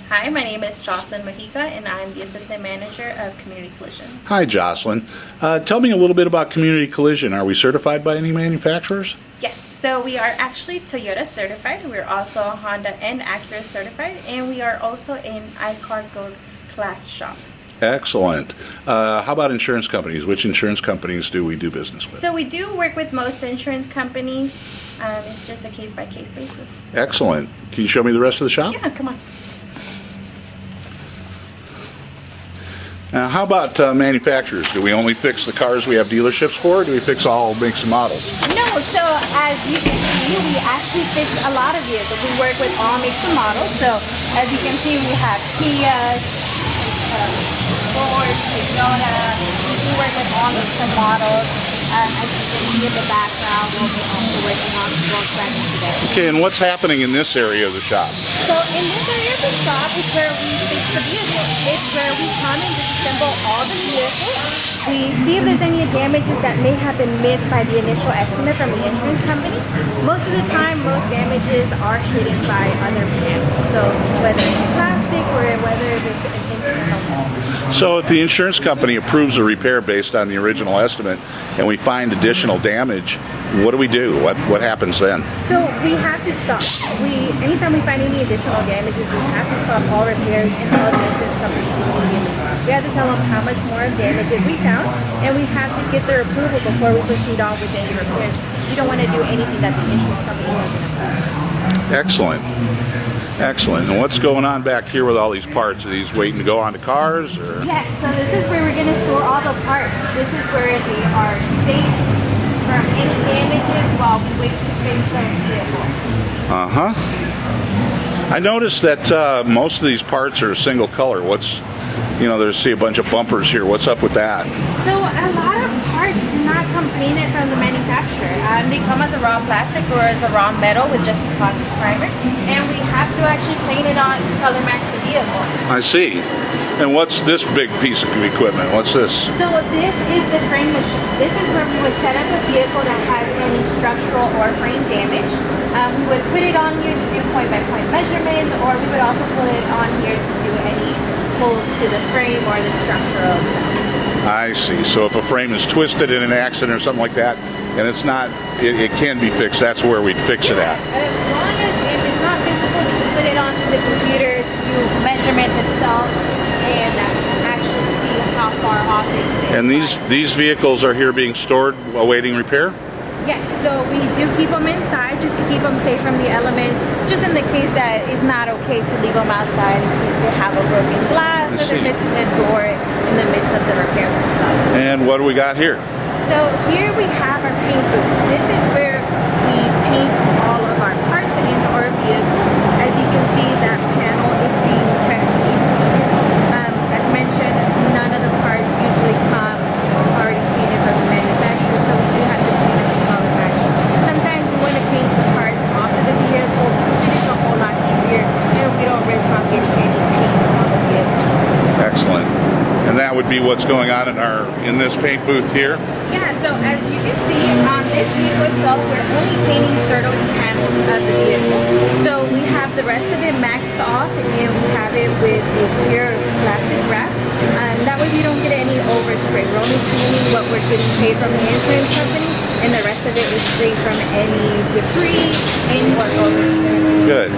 Hi, my name is Jocelyn Mojica, and I'm the Assistant Manager of Community Collision. Hi, Jocelyn. Tell me a little bit about Community Collision. Are we certified by any manufacturers? Yes, so we are actually Toyota certified. We're also Honda and Acura certified, and we are also an iCar Gold class shop. Excellent. How about insurance companies? Which insurance companies do we do business with? So we do work with most insurance companies. It's just a case-by-case basis. Excellent. Can you show me the rest of the shop? Yeah, come on. How about manufacturers? Do we only fix the cars we have dealerships for, or do we fix all makes and models? No, so as you can see, we actually fix a lot of vehicles. We work with all makes and models. So as you can see, we have Kias, Ford, Toyota. We work with all makes and models. As you can see in the background, we'll be also working on Volkswagen today. Okay, and what's happening in this area of the shop? So in this area of the shop is where we fix the vehicle. It's where we come and disassemble all the vehicles. We see if there's any damages that may have been missed by the initial estimate from the insurance company. Most of the time, most damages are hidden by other panels. So whether it's plastic or whether it's an internal panel. So if the insurance company approves a repair based on the original estimate and we find additional damage, what do we do? What happens then? So we have to stop. Anytime we find any additional damages, we have to stop all repairs and tell the insurance company immediately. We have to tell them how much more damages we found, and we have to get their approval before we proceed on with any repairs. We don't want to do anything that the insurance company doesn't approve. Excellent. Excellent. And what's going on back here with all these parts? Are these waiting to go onto cars? Or? Yes, so this is where we're going to store all the parts. This is where they are safe from any damages while we wait to fix those vehicles. Uh-huh. I noticed that most of these parts are single color. See a bunch of bumpers here. What's up with that? So a lot of parts do not come painted from the manufacturer. They come as a raw plastic or as a raw metal with just a epoxy primer, and we have to actually paint it on to color match the vehicle. I see. And what's this big piece of equipment? What's this? So this is the frame machine. This is where we would set up a vehicle that has any structural or frame damage. We would put it on here to do point-by-point measurements, or we would also put it on here to do any pulls to the frame or the structural itself. I see. So if a frame is twisted in an accident or something like that, and it can be fixed, that's where we'd fix it at. As long as if it's not visible, we can put it onto the computer, do measurements itself, and actually see how far off it's in. And these vehicles are here being stored awaiting repair? Yes, so we do keep them inside just to keep them safe from the elements, just in the case that it's not okay to leave them outside in case they have a broken glass or they're missing a door in the midst of the repairs themselves. And what do we got here? So here we have our paint booths. This is where we paint all of our parts and our vehicles. As you can see, that panel is being prepped to be painted. As mentioned, none of the parts usually come already painted from the manufacturer, so we do have to paint it to color match. Sometimes we want to paint the parts onto the vehicle because it is a whole lot easier and we don't risk on getting any paint on the vehicle. Excellent. And that would be what's going on in this paint booth here? Yeah, so as you can see on this vehicle itself, we're only painting certain panels of the vehicle. So we have the rest of it maxed off and we have it with a clear plastic wrap. That way we don't get any overspray. We're only painting what we're getting paid from the insurance company, and the rest of it is free from any debris, any more overspray. Good.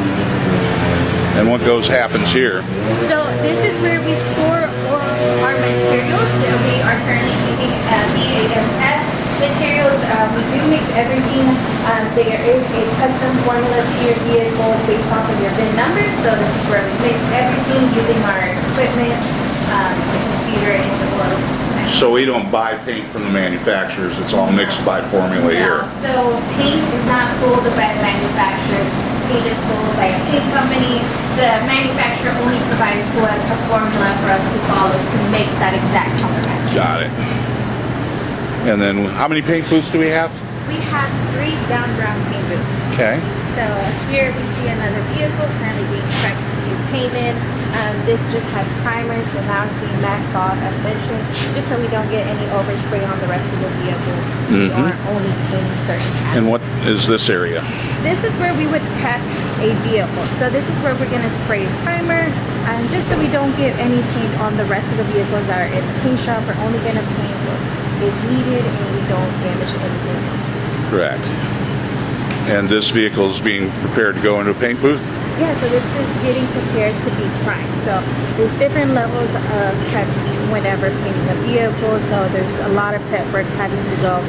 And what happens here? So this is where we store all our materials. We are currently using BASF materials. We do mix everything. There is a custom formula to your vehicle based off of your VIN number. So this is where we mix everything using our equipment, the computer, and the world. So we don't buy paint from the manufacturers. It's all mixed by formula here. So paint is not sold by the manufacturers. Paint is sold by a paint company. The manufacturer only provides to us a formula for us to follow to make that exact color match. Got it. And then how many paint booths do we have? We have 3 down-drown paint booths. Okay. So here we see another vehicle currently being prepped to be painted. This just has primer, so now it's being masked off as mentioned, just so we don't get any overspray on the rest of the vehicle. We are only painting certain panels. And what is this area? this is where we would prep a vehicle. So this is where we're gonna spray primer, just so we don't get any paint on the rest of the vehicles that are in the paint shop. We're only gonna paint what is needed and we don't damage anything else. Correct. And this vehicle is being prepared to go into a paint booth? Yeah, so this is getting prepared to be primed. So there's different levels of prep whenever painting a vehicle. So there's a lot of prep work having to go.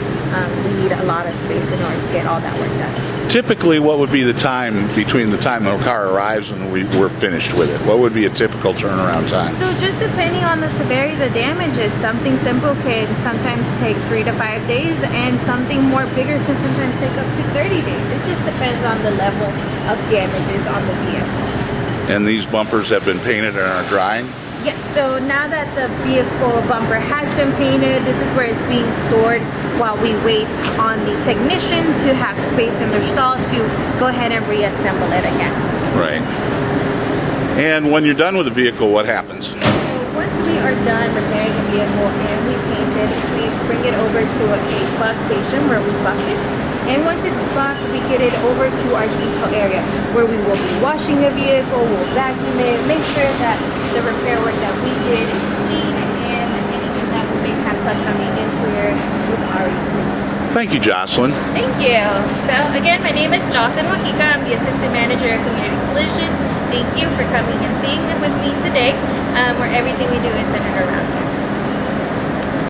We need a lot of space in order to get all that work done. Typically, what would be the time between the time the car arrives and we're finished with it? What would be a typical turnaround time? So just depending on the severity of the damages, something simple can sometimes take 3 to 5 days, and something more bigger can sometimes take up to 30 days. It just depends on the level of damages on the vehicle. And these bumpers have been painted and are drying? Yes, so now that the vehicle bumper has been painted, this is where it's being stored while we wait on the technician to have space in their stall to go ahead and reassemble it again. Right. And when you're done with the vehicle, what happens? So once we are done repairing the vehicle and we paint it, we bring it over to a buff station where we buff it. And once it's buffed, we get it over to our detail area where we will be washing the vehicle, we'll vacuum it, make sure that the repair work that we did is clean and anything that we may have touched on the interior was already clean. Thank you, Jocelyn. Thank you. So again, my name is Jocelyn Mojica. I'm the Assistant Manager of Community Collision. Thank you for coming and seeing it with me today, where everything we do is centered around you.